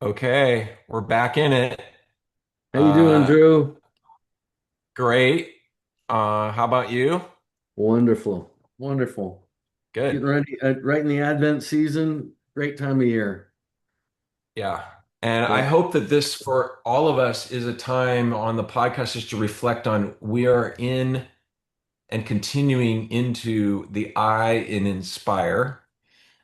Okay, we're back in it. How you doing, Uh, Drew? great. How about you? Wonderful, wonderful. Good. Getting ready, right in the Advent season. Great time of year. Yeah. And I Yeah, hope that this, for all of us, is a time on the podcast just to reflect on we are in and continuing into the I in Inspire.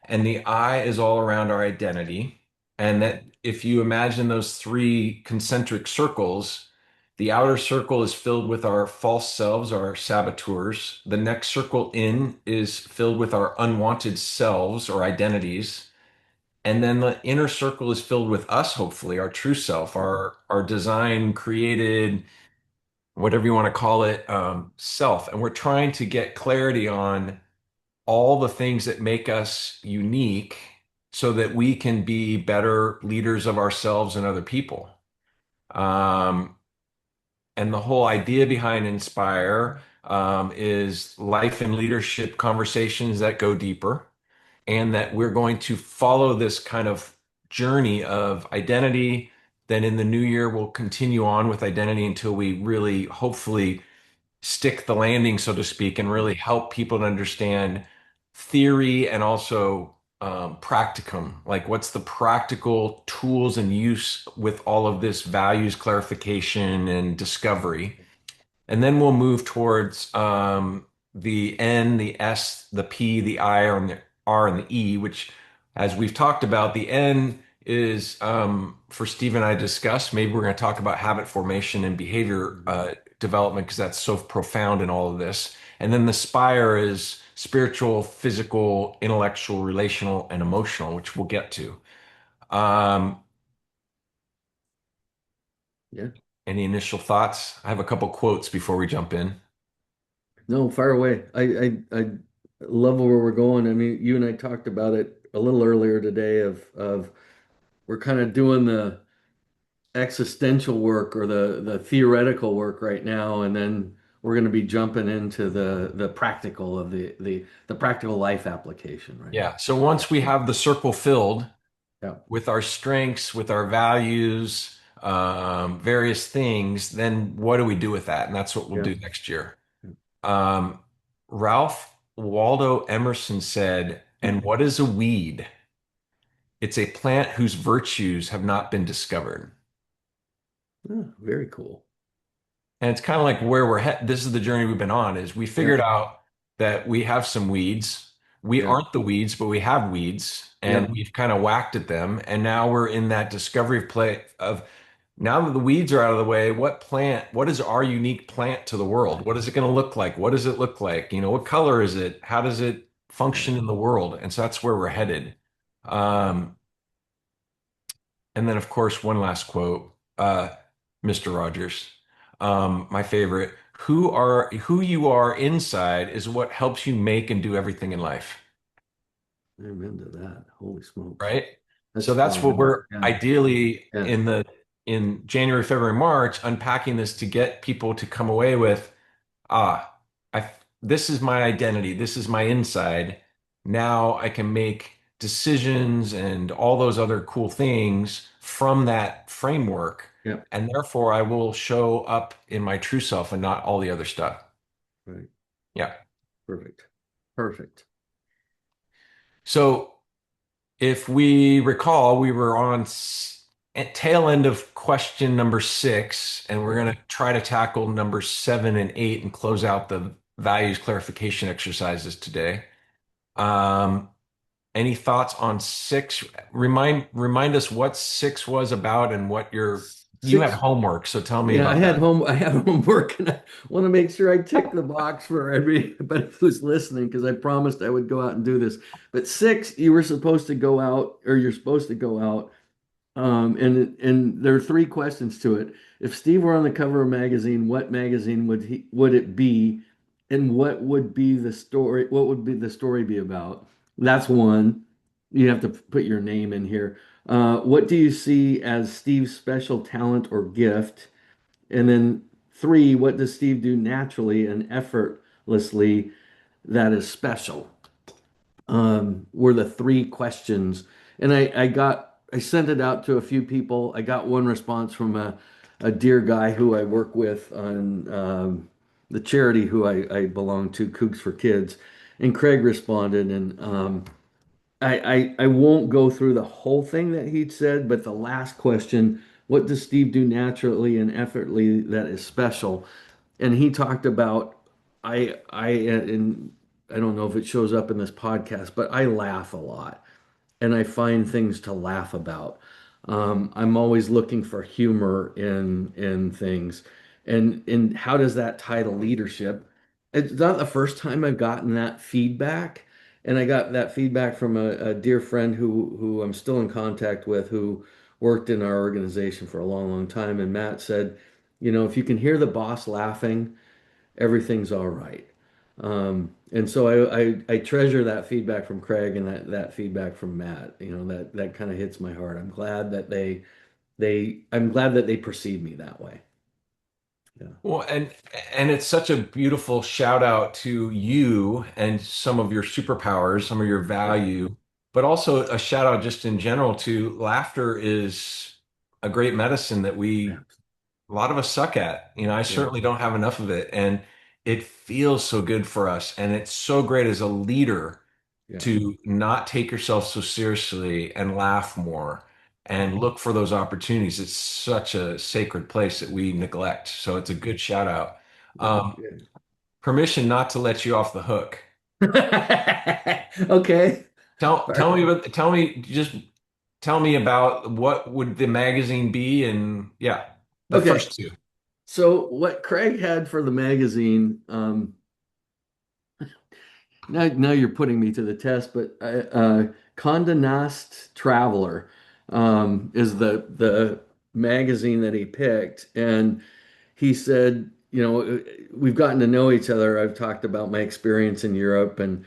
And the I is all around our identity. And that if you imagine those three concentric circles, the outer circle is filled with our false selves, our saboteurs. The next circle in is filled with our unwanted selves or identities. And then the inner circle is filled with us, hopefully, our true self, our design created, whatever you want to call it, self. And we're trying to get clarity on all the things that make us unique so that we can be better leaders of ourselves and other people. Um, and the whole idea behind Inspire is life and leadership conversations that go deeper, and that we're going to follow this kind of journey of identity. Then in the new year, we'll continue on with identity until we really, hopefully, stick the landing, so to speak, and really help people to understand theory and also practicum. Like, what's the practical tools and use with all of this values clarification and discovery? And then we'll move towards the N, the S, the P, the I, and the R, and the E, which, as we've talked about, the N is for Steve and I discussed. Maybe we're going to talk about habit formation and behavior development because that's so profound in all of this. And then the Spire is spiritual, physical, intellectual, relational, and emotional, which we'll get to. Um, yeah. any initial thoughts? I have a couple quotes before we jump in. No, far away. I love where we're going. I mean, you and I talked about it a little earlier today of we're kind of doing the existential work or the theoretical work right now, and then we're going to be jumping into the practical of the practical life application, right? Yeah. So once we have the circle filled, Yeah. with our strengths, with our values, various things, then what do we do with that? And that's what we'll Yeah. do next year. Um, Ralph Waldo Emerson said, "And what is a weed? It's a plant whose virtues have not been discovered." Yeah, very cool. And it's kind of like where we're headed. This is the journey we've been on, is we Yeah. figured out that we have some weeds. We Yeah. aren't the weeds, but we have weeds and Yeah. we've kind of whacked at them. And now we're in that discovery of play of now that the weeds are out of the way, what is our unique plant to the world? What is it going to look like? What does it look like? What color is it? How does it Right. function in the world? And so that's where we're headed. Um, and then, of course, one last quote, Mr. Rogers, my favorite. Who you are inside is what helps you make and do everything in life, I'm into that. Holy smokes. right? That's So that's spot what on. we're Yeah. ideally Yeah. in January, February, March, unpacking this to get people to come away with, ah, this is my identity. This is my inside. Now I can make decisions and all those other cool things from that framework. Yeah. And therefore, I will show up in my true self and not all the other stuff. Right. Yeah. Perfect. Perfect. So if we recall, we were on at tail end of question number 6, and we're Yeah. going to try to tackle number 7 and 8 and close out the values clarification exercises today. Um, Any thoughts on 6? Remind us what 6 was about and what you had Six. homework, so tell me Yeah, about that. I had homework and I want to make sure I tick the box for everybody who's listening because I promised I would go out and do this. But six, you were supposed to go out or you're supposed to go out. And there are three questions to it. If Steve were on the cover of a magazine, what magazine would it be? And what would be the story? What would be the story be about? That's one. You have to put your name in here. What do you see as Steve's special talent or gift? And then three, what does Steve do naturally and effortlessly that is special? Were the three questions. And I got I sent it out to a few people. I got one response from a dear guy who I work with on the charity who I belong to, Kooks for Kids, and Craig responded, and I won't go through the whole thing that he said, but the last question, what does Steve do naturally and effortlessly that is special? And he talked about and I don't know if it shows up in this podcast, but I laugh a lot and I find things to laugh about. I'm always looking for humor in things, and how does that tie to leadership? It's not the first time I've gotten that feedback, and I got that feedback from a dear friend who I'm still in contact with, who worked in our organization for a long, long time. And Matt said, if you can hear the boss laughing, everything's all right. And so I treasure that feedback from Craig and that feedback from Matt. That kind of hits my heart. I'm glad that I'm glad that they perceive me that way. Yeah. Well, and it's such a beautiful shout out to you and some of your superpowers, some of your value, but also a shout out just in general to laughter is a great medicine that Yeah. a lot of us suck at. I Yeah. certainly don't have enough of it, and it feels so good for us. And it's so great as a leader Yeah. to not take yourself so seriously and laugh more Yeah. and look for those opportunities. It's such a sacred place that we neglect. So it's a good shout out. Um, Yeah. Permission not to let you off the hook. Yeah. Okay. Tell me about what would the magazine be, and yeah, the Okay. first two. So what Craig had for the magazine, now you're putting me to the test, but Condé Nast Traveler is the magazine that he picked, and he said, we've gotten to know each other. I've talked about my experience in Europe and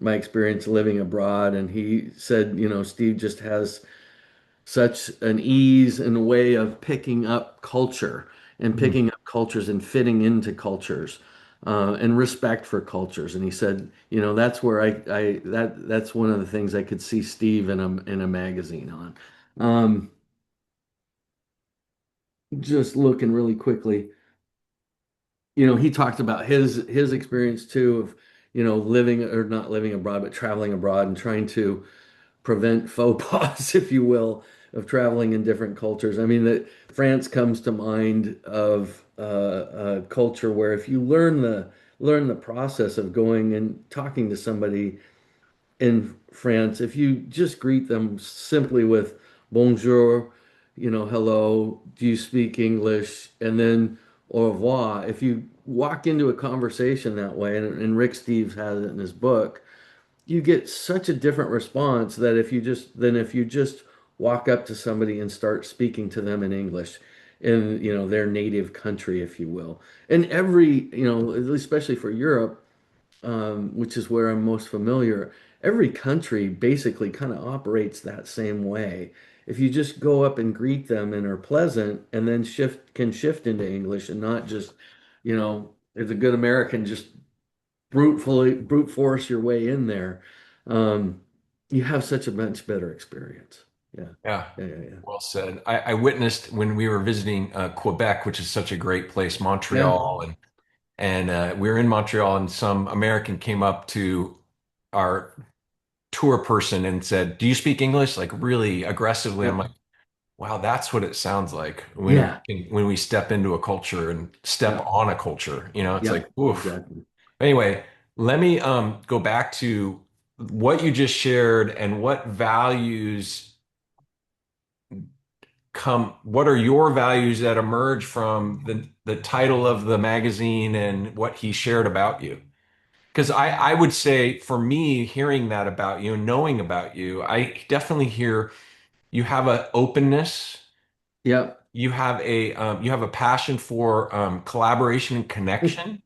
my experience living abroad, and he said, Steve just has such an ease and a way of picking up culture and Mhm. picking up cultures and fitting into cultures and respect for cultures. And he said, that's where that's one of the things I could see Steve in a magazine on. Um, just looking really quickly, he talked about his experience too of, living or not living abroad, but traveling abroad and trying to prevent faux pas, if you will, of traveling in different cultures. I mean, that France comes to mind of a culture where if you learn the process of going and talking to somebody in France, if you just greet them simply with bonjour, hello, do you speak English? And then au revoir. If you walk into a conversation that way, and Rick Steves has it in his book, you get such a different response that if you just walk up to somebody and start speaking to them in English in their native country, if you will. And especially for Europe, which is where I'm most familiar, every country basically kind of operates that same way. If you just go up and greet them and are pleasant, and then shift into English and not just, as a good American, just brute force your way in there, um, you have such a much better experience. Yeah, Yeah, yeah, yeah, yeah. well said. I witnessed when we were visiting Quebec, which is such a great place, Yeah, Montreal, and we were in Montreal, and some American came up to our tour person and said, "Do you speak English?" Like really aggressively. I'm yeah, like, "Wow, that's what it sounds like yeah, when we step into a culture and step yeah, on a culture." It's yeah, like, oof. exactly. Anyway, let me go back to what you just shared and what values what are your values that emerge from the title of the magazine and what he shared about you? Because I would say for me, hearing that about you and knowing about you, I definitely hear you have an openness, Yeah, you have a passion for collaboration and connection,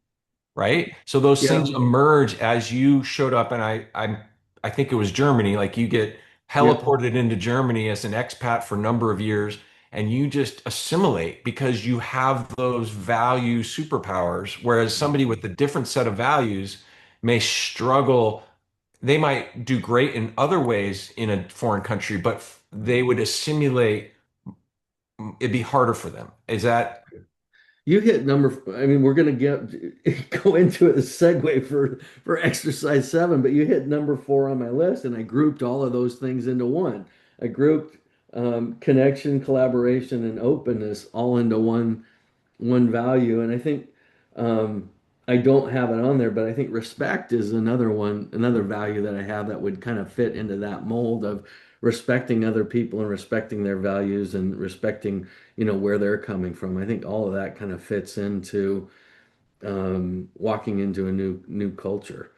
right? So those things yeah, emerge as you showed up, and I think it was Germany. Like you get yeah, teleported into Germany as an expat for a number of years, and you just assimilate because you have those value superpowers. Whereas somebody with a different set of values may struggle they might do great in other ways in a foreign country, but they would assimilate, it'd be harder for them. Is that, You hit I mean, we're gonna get go into a segue for exercise seven, but you hit number four on my list, and I grouped all of those things into one. I grouped connection, collaboration, and openness all into one value. And I think I don't have it on there, but I think respect is another one, another value that I have that would kind of fit into that mold of respecting other people and respecting their values and respecting, where they're coming from. I think all of that kind of fits into walking into a new culture,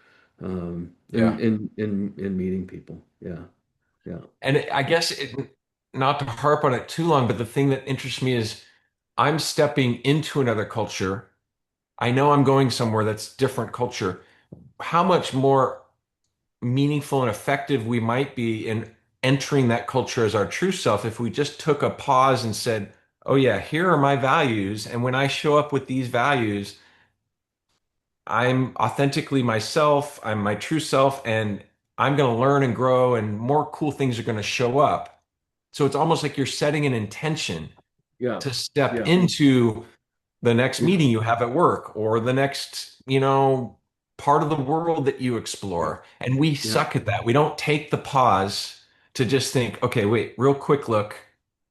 yeah. in meeting people. Yeah, yeah, And I guess not to harp on it too long, but the thing that interests me is I'm stepping into another culture. I know I'm going somewhere that's different culture. How much more meaningful and effective we might be in entering that culture as our true self if we just took a pause and said, oh, yeah, here are my values. And when I show up with these values, I'm authentically myself, I'm my true self, and I'm going to learn and grow, and more cool things are going to show up. So it's almost like you're setting an intention yeah, to step yeah, into the next meeting you have at work or the next, part of the world that you yeah, explore. And we yeah, suck at that. We don't take the pause to just think, okay, wait, real quick look,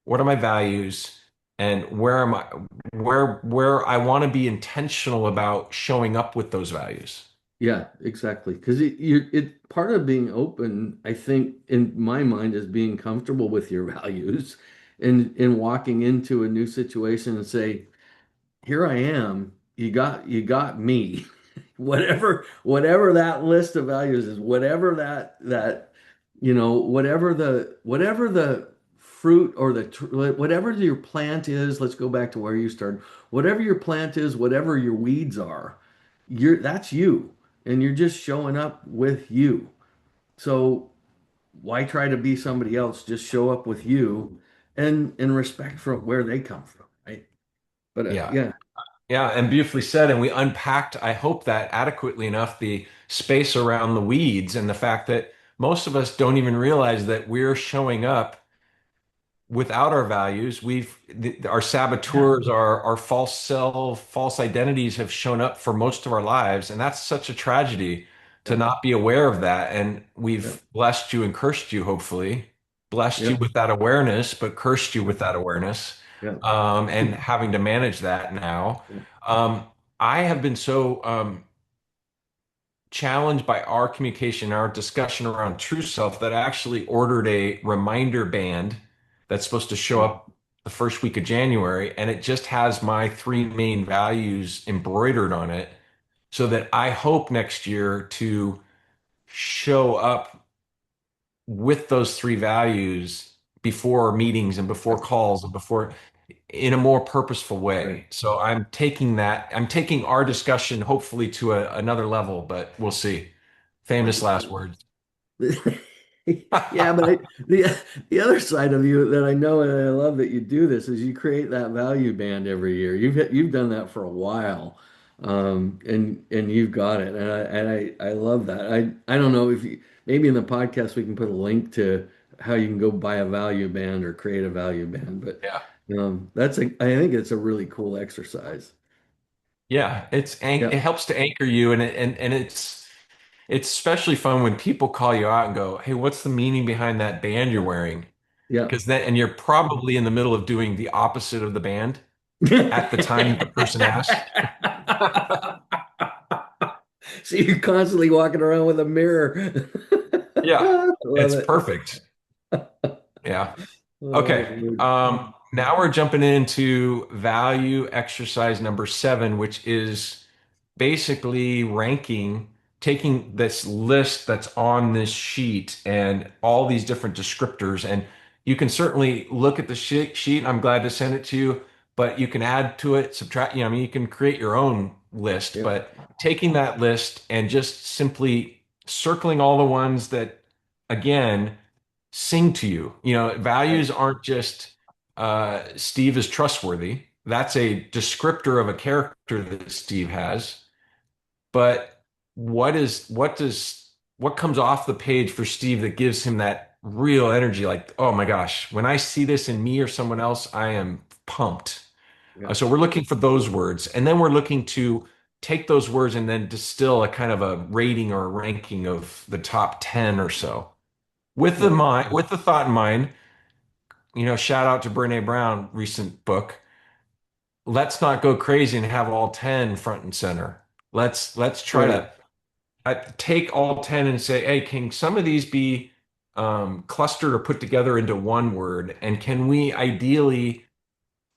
what are my values and where am I where I want to be intentional about showing up with those values. yeah, exactly. Because it part of being open, I think, in my mind, is being comfortable with your values and walking into a new situation and say, here I am. You got me. Whatever that list of values is, whatever that whatever the fruit or whatever your plant is. Let's go back to where you started. Whatever your plant is, whatever your weeds are, that's you, and you're just showing up with you. So why try to be somebody else? Just show up with you, and respect for where they come from, right? But Yeah. yeah, Yeah, and beautifully said. And we unpacked, I hope that adequately enough, the space around the weeds and the fact that most of us don't even realize that we're showing up without our values. Our yeah, saboteurs, our false self, false identities have shown up for most of our lives, and that's such a tragedy to yeah, not be aware of that. And yeah, we've blessed you and cursed you, hopefully, blessed you yeah, with that awareness, but cursed you with that awareness, yeah, and having to manage that now. yeah, Um, I have been so challenged by our communication, our discussion around true self, that I actually ordered a reminder band that's supposed to show yeah. up the first week of January. And it just has my three main values embroidered on it so that I hope next year to show up with those three values before meetings and before Yeah. calls and before in a more purposeful Right. way. So I'm taking our discussion hopefully to another level, but we'll see. Famous last words. Yeah, but the other side of you that I know and I love that you do this is you create that value band every year. You've done that for a while, and you've got it, and I love that. I don't know if maybe in the podcast we can put a link to how you can go buy a value band or create a value band, but Yeah. I think it's a really cool exercise. Yeah, Yeah, it helps to anchor you, and it's especially fun when people call you out and go, "Hey, what's the meaning behind that band you're yeah, wearing?" yeah. Because then and you're probably in the middle of doing the opposite of the band at the time that the person asked. So you're constantly walking around with a mirror. Yeah, Love it's it. perfect. Yeah. Oh, Okay. Lord. Now we're jumping into value exercise number seven, which is basically ranking, taking this list that's on this sheet and all these different descriptors. And you can certainly look at the sheet. I'm glad to send it to you, but you can add to it, subtract, I mean, you can create your own list, Yeah, but taking that list and just simply circling all the ones that, again, sing to you. right. Values aren't just Steve is trustworthy. That's a descriptor of a character that Steve has. But what does what comes off the page for Steve that gives him that real energy? Like, oh my gosh, when I see this in me or someone else, I am pumped. Yeah. So we're looking for those words, and then we're looking to take those words and then distill a kind of a rating or a ranking of the top 10 or so. Right. With the thought in mind, shout out to Brene Brown, recent book. Let's not go crazy and have all 10 front and center. Let's try Right. to take all 10 and say, hey, can some of these be clustered or put together into one word? And can we ideally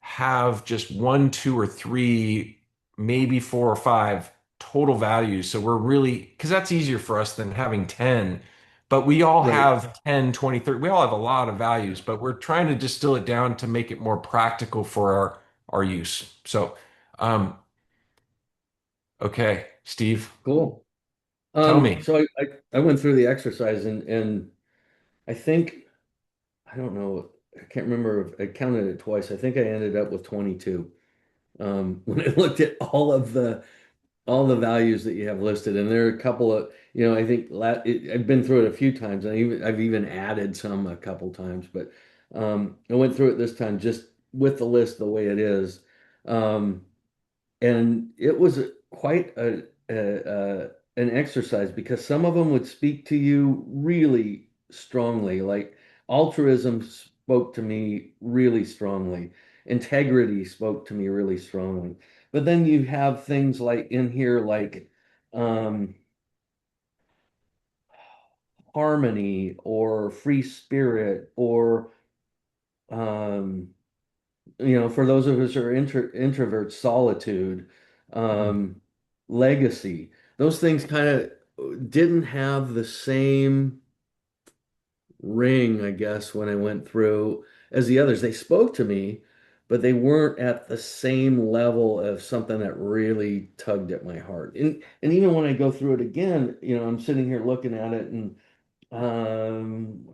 have just one, two, or three, maybe four or five total values? So we're really, because that's easier for us than having 10. But we all Right. have 10, 20, 30. We all have a lot of values, but we're trying to distill it down to make it more practical for our use. So, um, okay, Steve, Cool. tell me. So I went through the exercise and I think I don't know. I can't remember if I counted it twice. I think I ended up with 22. When I looked at all the values that you have listed, and there are a couple of, I think I've been through it a few times, and I've even added some a couple times, but I went through it this time just with the list the way it is. Um, and it was quite an exercise because some of them would speak to you really strongly. Like altruism spoke to me really strongly. Integrity spoke to me really strongly. But then you have things like in here like um, harmony or free spirit or um, for those of us who are introverts, solitude, um, legacy, those things kind of didn't have the same ring, I guess, when I went through as the others. They spoke to me, but they weren't at the same level of something that really tugged at my heart. And even when I go through it again, I'm sitting here looking at it and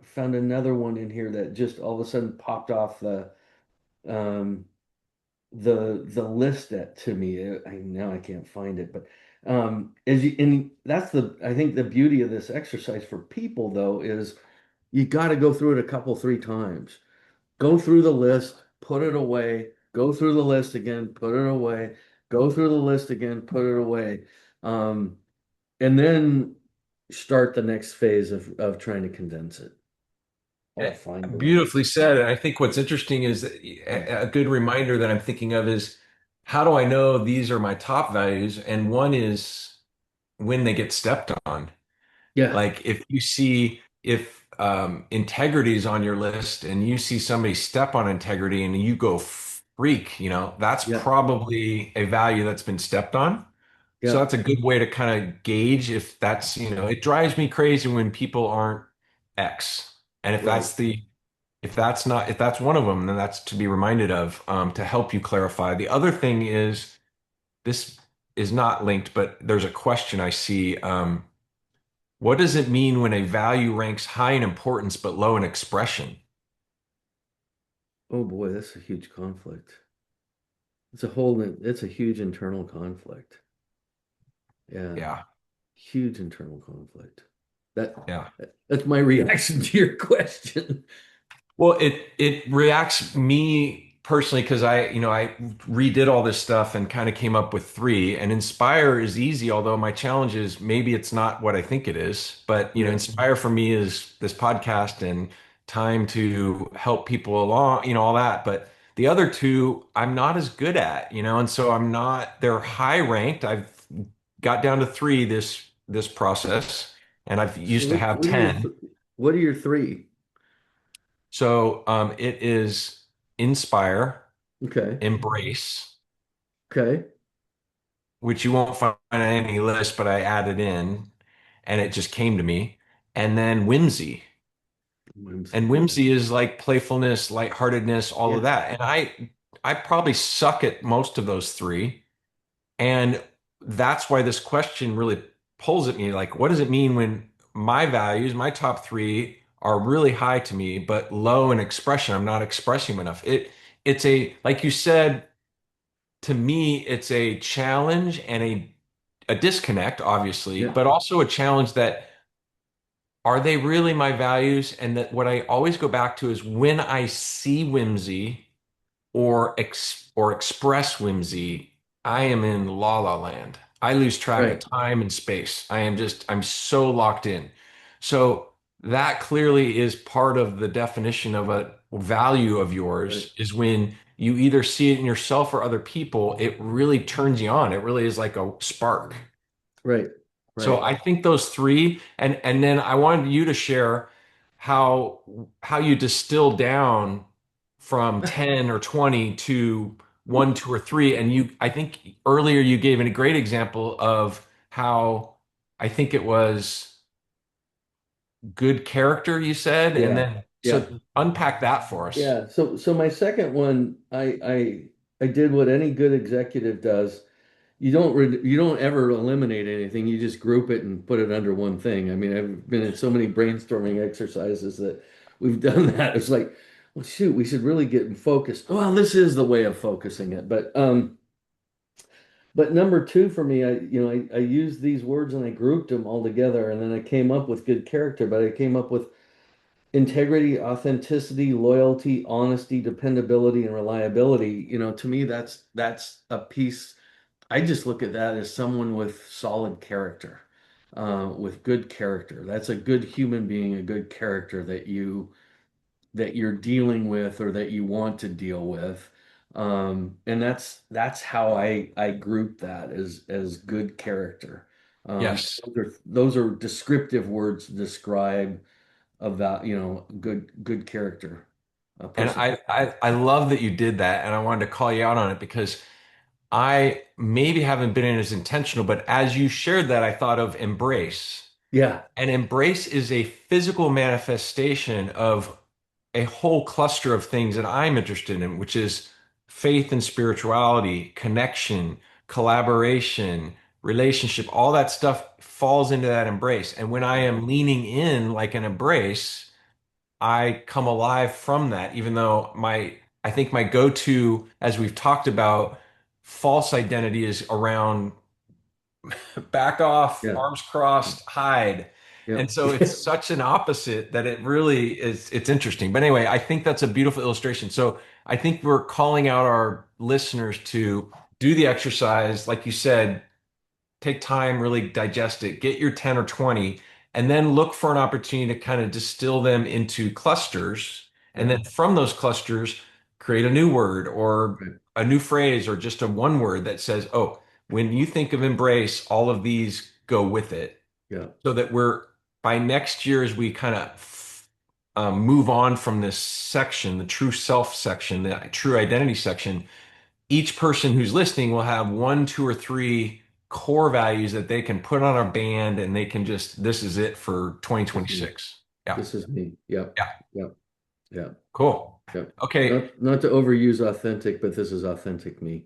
found another one in here that just all of a sudden popped off um the list that to me now I can't find it, but as you and that's the I think the beauty of this exercise for people though is you got to go through it a couple three times, go through the list, put it away, go through the list again, put it away, go through the list again, put it away, um and then start the next phase of trying to condense it Eh, or find the one. Beautifully said. And I think what's interesting is a good reminder that I'm thinking of is how do I know these are my top values? And one is when they get stepped on. Yeah, Like if integrity is on your list and you see somebody step on integrity and you go freak, that's yeah, probably a value that's been stepped on. So yeah, that's a good way to kind of gauge if that's, it drives me crazy when people aren't X. And right. if that's one of them, then that's to be reminded of to help you clarify. The other thing is this is not linked, but there's a question I see. What does it mean when a value ranks high in importance but low in expression? Oh boy, that's a huge conflict. It's a huge internal conflict. Yeah, Yeah, huge internal conflict. That yeah. that's my reaction to your question. Well, it reacts me personally because I redid all this stuff and kind of came up with three. And inspire is easy, although my challenge is maybe it's not what I think it is. But Yeah, inspire for me is this podcast and time to help people along, all that. But the other two, I'm not as good at, and so I'm not. They're high ranked. I've got down to three this process, and I've so used to have what are your 10. what are your three? So it is inspire, Okay, embrace, okay. which you won't find on any list, but I added in and it just came to me. And then whimsy. And Whimsy. whimsy is like playfulness, lightheartedness, all of Yeah, that. And I probably suck at most of those three. And that's why this question really pulls at me. Like, what does it mean when my values, my top three, are really high to me, but low in expression? I'm not expressing them enough. It's like you said, to me, it's a challenge and a disconnect, obviously, yeah. but also a challenge that are they really my values? And that what I always go back to is when I see whimsy or express whimsy, I am in la la land. I lose track of Right, time and space. I'm so locked in. So that clearly is part of the definition of a value of right, yours is when you either see it in yourself or other people, it really turns you on. It really is like a spark. right, So right. I think those three, and then I wanted you to share how you distill down from 10 or 20 to one, two, or three. And I think earlier you gave a great example of how I think it was good character, you said, and Yeah, then yeah, so unpack that for us. yeah. So my second one, I did what any good executive does. You don't ever eliminate anything. You just group it and put it under one thing. I mean, I've been in so many brainstorming exercises that we've done that. It's like, well, shoot, we should really get focused. Well, this is the way of focusing it. But number two for me, I used these words and I grouped them all together, and then I came up with good character. But I came up with integrity, authenticity, loyalty, honesty, dependability, and reliability. To me, that's a piece. I just look at that as someone with solid character, with good character. That's a good human being, a good character that you're dealing with or that you want to deal with. And that's how I group that as good character. Yes. Those are descriptive words to describe about, good character, a And person. I love that you did that, and I wanted to call you out on it because I maybe haven't been as intentional, but as you shared that, I thought of embrace. Yeah, And embrace is a physical manifestation of a whole cluster of things that I'm interested in, which is faith and spirituality, connection, collaboration, relationship, all that stuff falls into that embrace. And when I am leaning in like an embrace, I come alive from that, even though I think my go-to, as we've talked about, false identity is around back off, yeah, arms crossed, hide. yeah. And so it's such an opposite that it really is, it's interesting. But anyway, I think that's a beautiful illustration. So I think we're calling out our listeners to do the exercise, like you said, take time, really digest it, get your 10 or 20, and then look for an opportunity to kind of distill them into clusters. And Yeah, then from those clusters, create a new word or right. a new phrase or just a one word that says, oh, when you think of embrace, all of these go with it. Yeah, So that we're by next year, as we kind of move on from this section, the true self section, the true identity section, each person who's listening will have one, two, or three core values that they can put on a band and they can just, this is it for this is me. 2026. Yeah. This is me. Yep, Yeah. yep, yep, Cool. yep. Okay. Not to overuse authentic, but this is authentic me.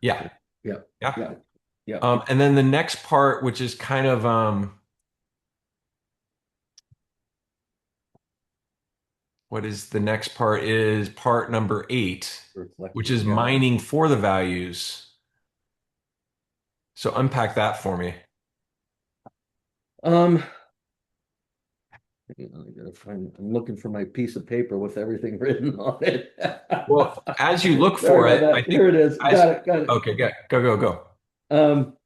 Yeah. Yeah, yep, Yeah. yep, yep. And then the next part, which is kind of, what is the next part is part number 8, which Reflecting. is Yeah. mining for the values. So unpack that for me. Um, hang on, I gotta find. I'm looking for my piece of paper with everything written on it. Well, as you look Sorry for about it, I that. think Here it is. as, Got it. Got it. okay, go. Um,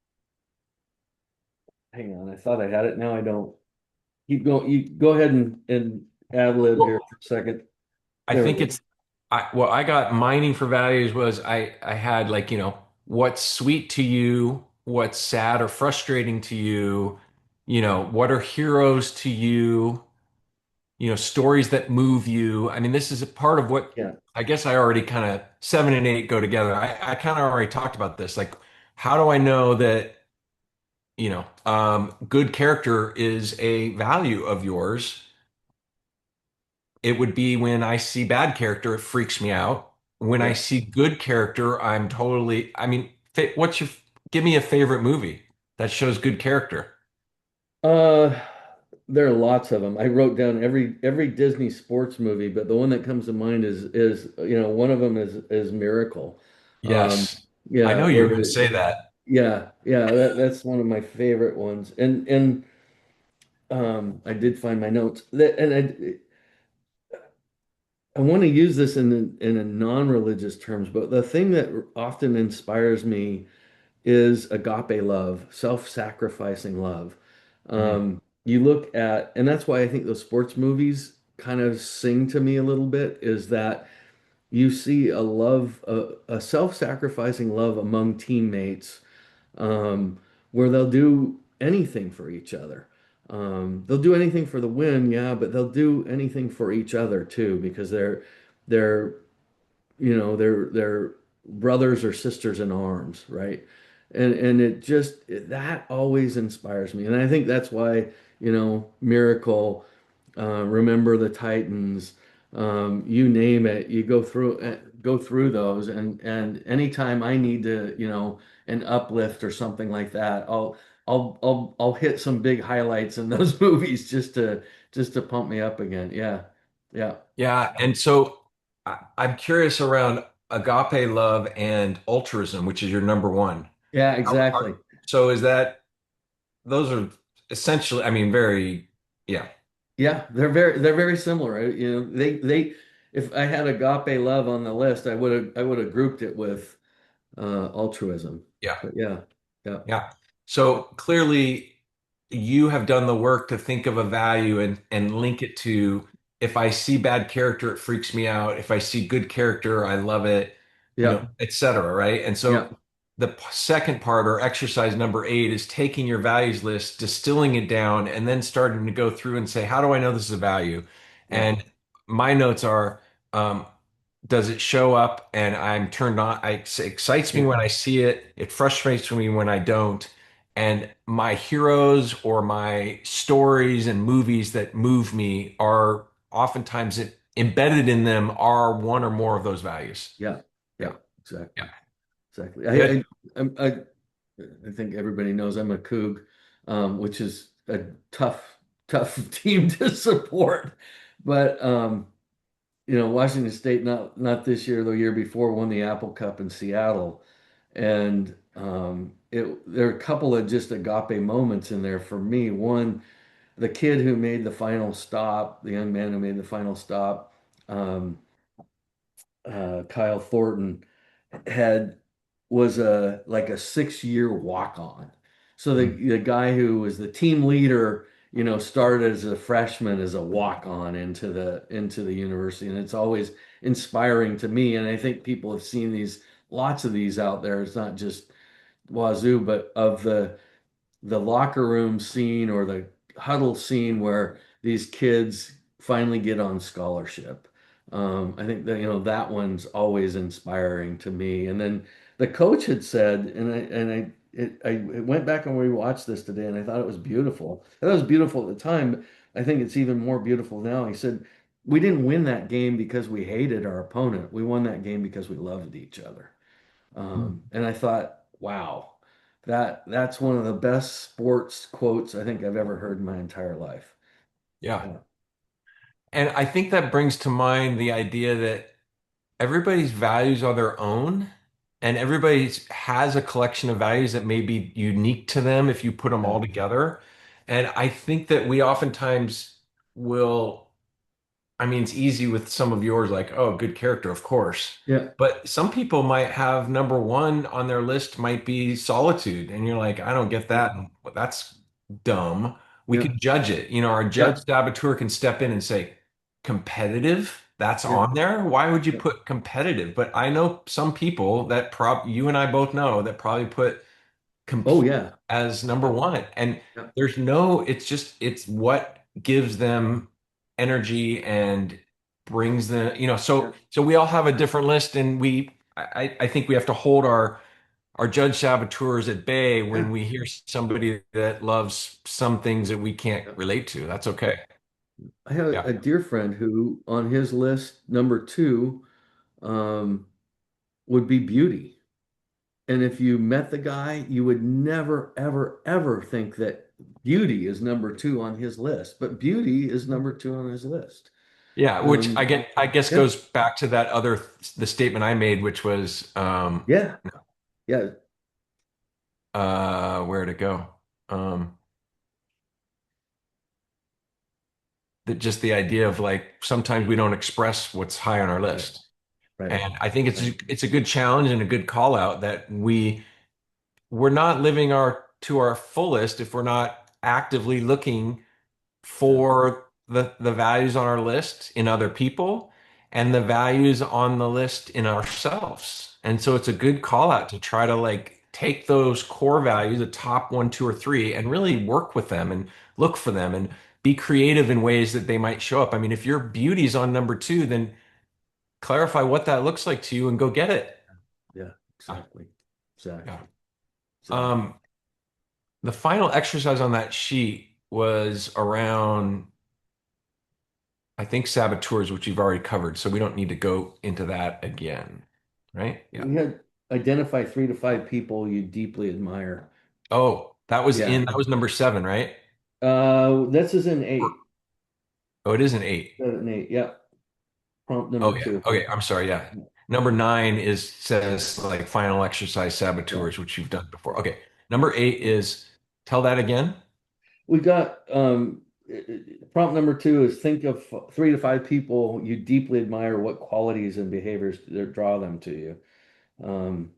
hang on. I thought I had it. Now I don't. Keep going. You go ahead and ad lib here Well, for a second. I There think we go. it's what I got mining for values was I had like, what's sweet to you, what's sad or frustrating to you, what are heroes to you, stories that move you. I mean, this is a part of what Yeah. I guess I already kind of 7 and 8 go together. I kind of already talked about this. Like, how do I know that, good character is a value of yours? It would be when I see bad character, it freaks me out. When I Yeah. see good character, I mean, give me a favorite movie that shows good character. Uh, there are lots of them. I wrote down every Disney sports movie, but the one that comes to mind is one of them is Miracle. Um, Yes. I yeah, know you where were going to say the that. yeah, yeah, that's one of my favorite ones. And I did find my notes that, and I want to use this in a non-religious terms, but the thing that often inspires me is agape love, self-sacrificing love. Mhm. You look at, and that's why I think those sports movies kind of sing to me a little bit, is that you see a love, a self-sacrificing love among teammates, um, where they'll do anything for each other. They'll do anything for the win, yeah, but they'll do anything for each other too, because they're they're brothers or sisters in arms, right? And that always inspires me. And I think that's why, Miracle, Remember the Titans, you name it, you go through those, and anytime I need to, an uplift or something like that, I'll hit some big highlights in those movies just to pump me up again. Yeah. Yeah. Yeah, and so I'm curious around agape love and altruism, which is your number one. Yeah, Are- exactly. So is that those are essentially, I mean, very, yeah, Yeah, they're very similar. They if I had agape love on the list, I would have grouped it with altruism. yeah. But yeah, yeah, Yeah. So clearly you have done the work to think of a value and link it to if I see bad character, it freaks me out. If I see good character, I love it, yeah, et cetera, right? And yeah, so the second part or exercise number 8 is taking your values list, distilling it down, and then starting to go through and say, how do I know this is a value? yeah, And my notes are, um, does it show up and I'm turned on? It excites me yeah, when I see it. It frustrates me when I don't. And my heroes or my stories and movies that move me are oftentimes embedded in them are one or more of those values. yeah, Yeah. yeah, exactly, Yeah. exactly. Good. I think everybody knows I'm a Coug, which is a tough team to support, but Washington State, not this year, the year before, won the Apple Cup in Seattle, and there are a couple of just agape moments in there for me. One, the kid who made the final stop, the young man who made the final stop, um, Kyle Thornton, had was a like a 6-year walk on. So Mm. the guy who was the team leader, started as a freshman as a walk on into the university, and it's always inspiring to me. And I think people have seen lots of these out there. It's not just Wazoo, but of the locker room scene or the huddle scene where these kids finally get on scholarship. I think that that one's always inspiring to me. And then the coach had said, I went back and rewatched this today, and I thought it was beautiful. That was beautiful at the time. But I think it's even more beautiful now. He said, "We didn't win that game because we hated our opponent. We won that game because we loved each other." And I thought, wow, that's one of the best sports quotes I think I've ever heard in my entire life. Yeah. Yeah, And I think that brings to mind the idea that everybody's values are their own, and everybody has a collection of values that may be unique to them if you put them yeah, all together. And I think that we oftentimes will, I mean, it's easy with some of yours, like, oh, good character, of course. yeah, But some people might have number one on their list might be solitude. And you're like, I don't get yeah, that. That's dumb. We yeah, can judge it. Our yeah, judge saboteur can step in and say, competitive? That's yeah, on there? Why would you yeah. put competitive? But I know some people that you and I both know that probably put Oh compete yeah, as number yeah, one. And yeah, it's what gives them energy and brings them, yeah, so we all have a different list and I think we have to hold our judge saboteurs at bay yeah, when we hear somebody that loves some things that we can't yeah. relate to. That's okay. I have Yeah. a dear friend who, on his list, number two, um, would be beauty. And if you met the guy, you would never, ever, ever think that beauty is number two on his list, but beauty is number two on his list. Yeah, which Um, I guess yeah, goes back to that the statement I made, which was yeah, yeah. where'd it go? Um that just the idea of like sometimes we don't express what's high on our Right. list. Right. And I think Right. it's a good challenge and a good call out that we're not living our to our fullest if we're not actively looking Yeah. for the values on our list in other people and the values on the list in ourselves. And so it's a good call out to try to like take those core values, the top one, two, or three, and really work with them and look for them and be creative in ways that they might show up. I mean, if your beauty's on number two, then clarify what that looks like to you and go get it. Yeah. Yeah. Exactly. Yeah. Exactly. Exactly. Um, the final exercise on that sheet was around I think saboteurs, which you've already covered, so we don't need to go into that again, right? Yeah. We had identify 3 to 5 people you deeply admire. Oh, Yeah. that was number seven, right? This is in Or- 8. Oh, it is an eight. 7, 8. Yeah. Prompt number Oh yeah. 2. Okay, I'm sorry. Yeah. Number nine is says like final exercise Yeah. saboteurs, which you've done before. Okay. Number eight is tell that again. We got prompt number 2 is think of 3 to 5 people you deeply admire, what qualities and behaviors that draw them to you. Um,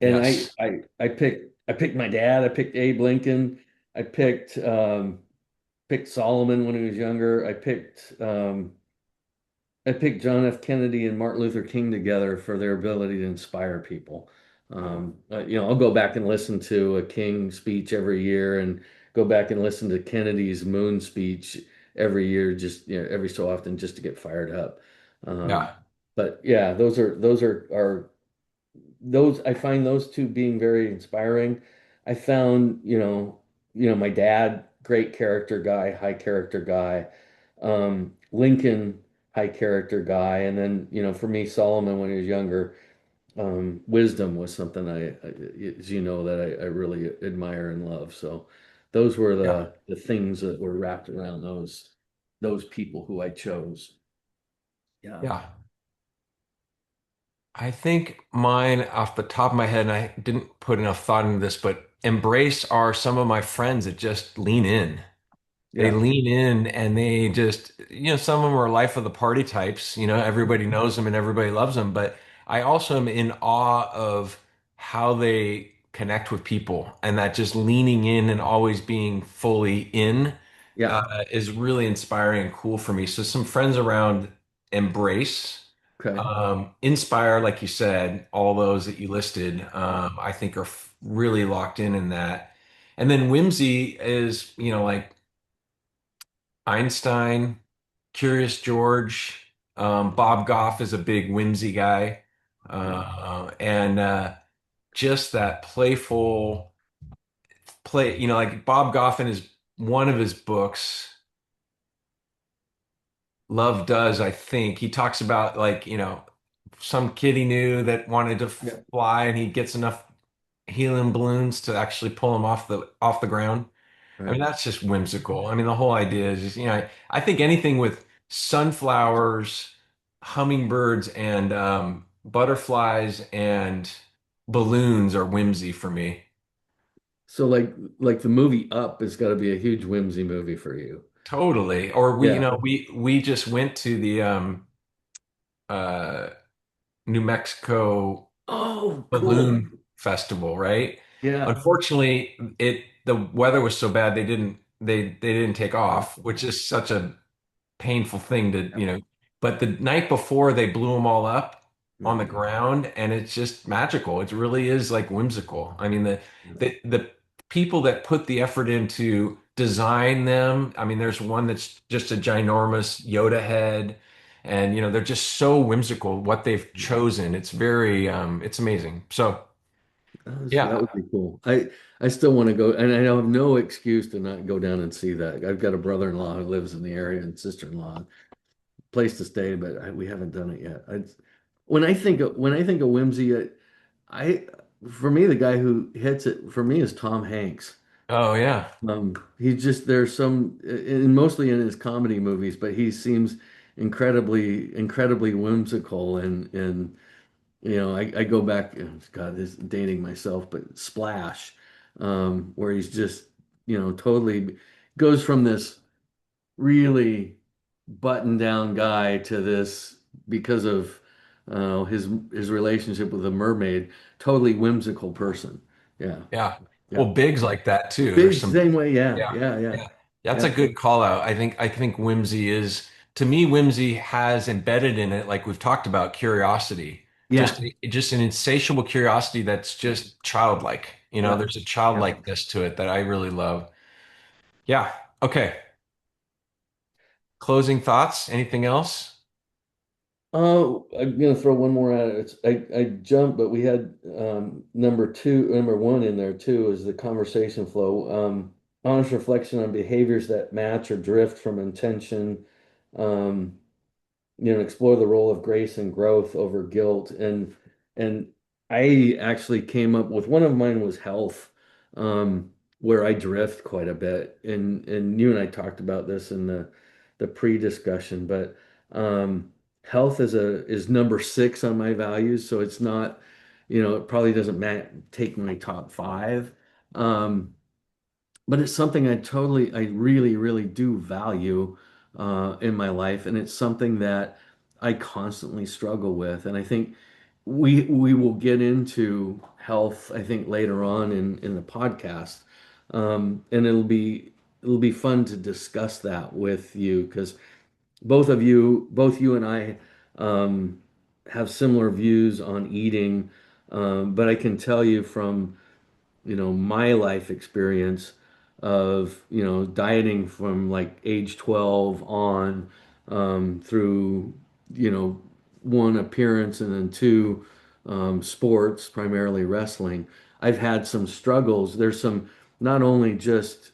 and Yes. I picked my dad. I picked Abe Lincoln. I picked Solomon when he was younger. I picked John F. Kennedy and Martin Luther King together for their ability to inspire people. I'll go back and listen to a King speech every year and go back and listen to Kennedy's moon speech every year, just every so often, just to get fired up. Um, Yeah. but yeah, those I find those two being very inspiring. I found, my dad, great character guy, high character guy. Lincoln, high character guy, and then, for me, Solomon when he was younger, wisdom was something as you know, that I really admire and love. So those were Yeah. the things that were wrapped around those people who I chose. Yeah. Yeah. I think mine off the top of my head, and I didn't put enough thought into this, but embrace are some of my friends that just lean in. They Yeah. lean in and they just, some of them are life of the party types, everybody knows them and everybody loves them. But I also am in awe of how they connect with people and that just leaning in and always being fully in Yeah. is really inspiring and cool for me. So some friends around embrace, Okay. inspire, like you said, all those that you listed, Yeah. I think are really locked in that. And then whimsy is, like Einstein, Curious George, Bob Goff is a big whimsy guy, Yeah. and just that playful play. Like Bob Goff in his one of his books, Love Does, I think he talks about like some kid he knew that wanted to Yeah. fly, and he gets enough helium balloons to actually pull him off the ground. I mean, Right. that's just whimsical. I mean, the whole idea is just, I think anything with sunflowers, hummingbirds, and butterflies and balloons are whimsy for me. So like the movie Up has got to be a huge whimsy movie for you. Totally. Or Yeah. we just went to the uh, New Mexico Oh, cool. balloon festival, right? Yeah. Unfortunately, the weather was so bad they didn't take off, which is such a painful thing to, Yeah. but the night before they blew them all up on the Mm. ground and it's just magical. It really is like whimsical. I mean, the people that put the effort into design them, I mean, there's one that's just a ginormous Yoda head and they're just so whimsical what they've chosen. It's very it's amazing. So, That yeah. would be cool. I still want to go, and I have no excuse to not go down and see that. I've got a brother-in-law who lives in the area and sister-in-law, place to stay, but we haven't done it yet. When I think of whimsy, I for me the guy who hits it for me is Tom Hanks. Oh, yeah. He's just there's some, and mostly in his comedy movies, but he seems incredibly whimsical and I go back, God, this is dating myself, but Splash, where he's just, totally goes from this. really buttoned down guy to this because of his relationship with a mermaid, totally whimsical person. Yeah, Yeah. yeah. Well, Big's like that too. There's Big some, same way. Yeah, yeah, yeah, yeah, yeah. That's a yeah, good call out. I think whimsy is, to me, whimsy has embedded in it, like we've talked about, curiosity. yeah, Just an insatiable curiosity that's yeah, just childlike. yeah, There's a yeah. childlikeness to it that I really love. Yeah. Okay. Closing thoughts? Anything else? Oh, I'm gonna throw one more at it. I jumped, but we had number one in there too is the conversation flow. Honest reflection on behaviors that match or drift from intention. Um, explore the role of grace and growth over guilt. And I actually came up with one of mine was health, where I drift quite a bit. And you and I talked about this in the pre-discussion, but health is number six on my values. So it's not, it probably doesn't take my top five. Um, but it's something I really, really do value in my life, and it's something that I constantly struggle with. And I think we will get into health, I think, later on in the podcast, and it'll be fun to discuss that with you because both you and I um, have similar views on eating, but I can tell you from my life experience of, dieting from like age 12 on through, one appearance and then two sports, primarily wrestling. I've had some struggles. There's some, not only just,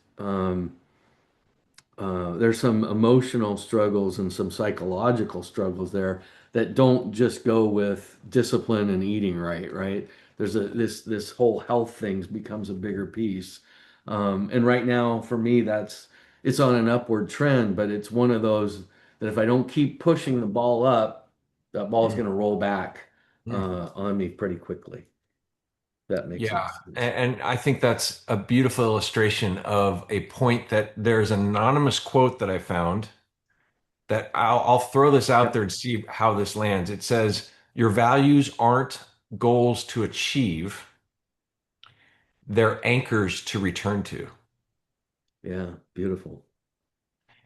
there's some emotional struggles and some psychological struggles there that don't just go with discipline and eating right, right? There's this whole health thing becomes a bigger piece. And right now, for me, it's on an upward trend, but it's one of those that if I don't keep pushing the ball up, that ball's Mm, going to roll back mm. on me pretty quickly. That makes any Yeah. sense. And I think that's a beautiful illustration of a point that there's an anonymous quote that I found that I'll throw this out Yep. there and see how this lands. It says, your values aren't goals to achieve, they're anchors to return to. Yeah. Beautiful.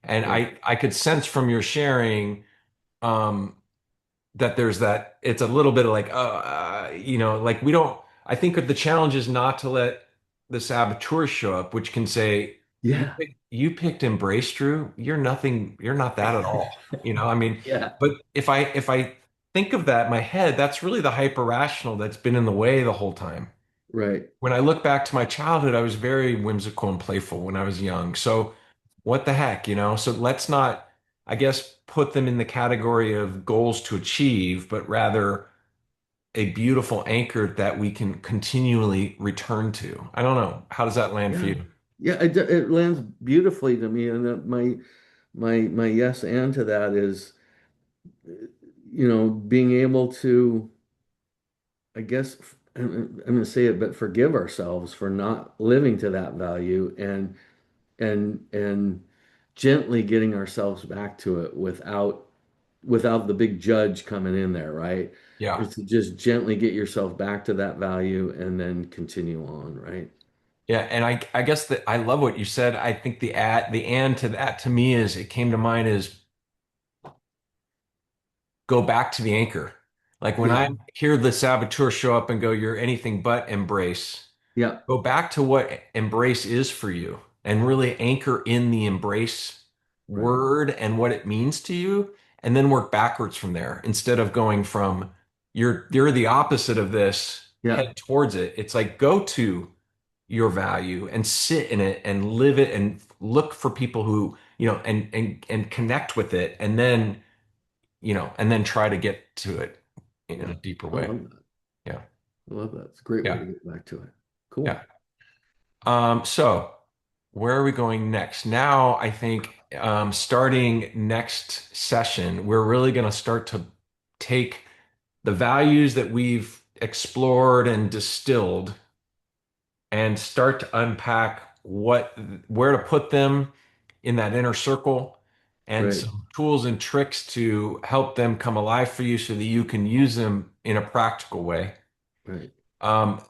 And Yeah. I could sense from your sharing um, that there's that, it's a little bit of like, like we don't, I think that the challenge is not to let the saboteurs show up, which can say, Yeah. you picked embrace, Drew. You're nothing, you're not that at all. I mean, Yeah. but if I think of that in my head, that's really the hyper rational that's been in the way the whole time. Right. When I look back to my childhood, I was very whimsical and playful when I was young. So what the heck? So let's not, I guess, put them in the category of goals to achieve, but rather a beautiful anchor that we can continually return to. I don't know. How does that land for Yeah. you? Yeah, it lands beautifully to me. And my yes and to that is, being able to, I guess, I'm going to say it, but forgive ourselves for not living to that value and gently getting ourselves back to it without the big judge coming in there, right? Yeah. Is to just gently get yourself back to that value and then continue on, right? Yeah, and I guess that I love what you said. I think the and to that to me is it came to mind is go back to the anchor. Like when Yeah. I hear the saboteur show up and go, you're anything but embrace, Yeah. go back to what embrace is for you and really anchor in the embrace Right. word and what it means to you, and then work backwards from there instead of going from you're the opposite of this, Yeah. head towards it. It's like go to your value and sit in it and live it and look for people who, and connect with it and then try to get to it in a Yeah. deeper I way. love that. Yeah. I love that. It's a great way to Yeah. get back to it. Yeah. Cool. So where are we going next? Now, I think starting next session, we're really going to start to take the values that we've explored and distilled and start to unpack where to put them in that inner circle and Right. some tools and tricks to help them come alive for you so that you can use them in a practical way. Right. Um,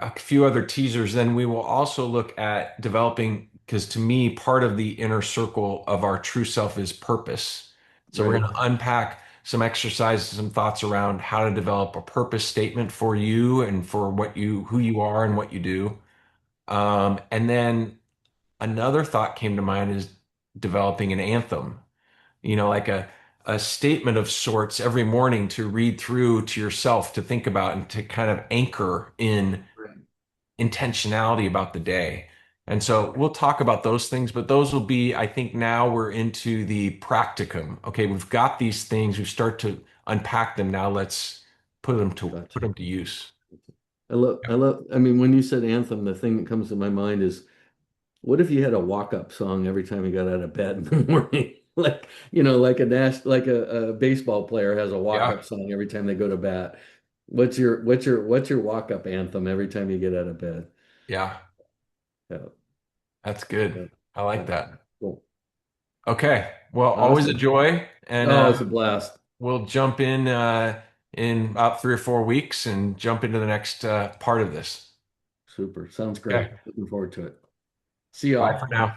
a few other teasers. Then we will also look at developing, because to me, part of the inner circle of our true self is purpose. So we're Right. going to unpack some exercises, some thoughts around how to develop a purpose statement for you and for who you are and what you do. And then another thought came to mind is developing an anthem, like a statement of sorts every morning to read through to yourself, to think about and to kind of anchor in Right. intentionality about the day. And so we'll talk about those things, but those will be, I think now we're into the practicum. Okay, we've got these things, we start to unpack them. Now let's put Gotcha. them to use. I mean, when you said anthem, the thing that comes to my mind is what if you had a walk-up song every time you got out of bed in the morning? Like, like a baseball player has a Yeah, walk-up song every time they go to bat. What's your walk-up anthem every time you get out of bed? yeah, Yeah, that's good. yeah, I like yeah. that. Cool. Okay. Well, always a Awesome. joy. And Oh, it's a blast. we'll jump in about 3 or 4 weeks and jump into the next part of this. Super. Sounds great. Okay. Looking forward to it. See Bye for y'all. now.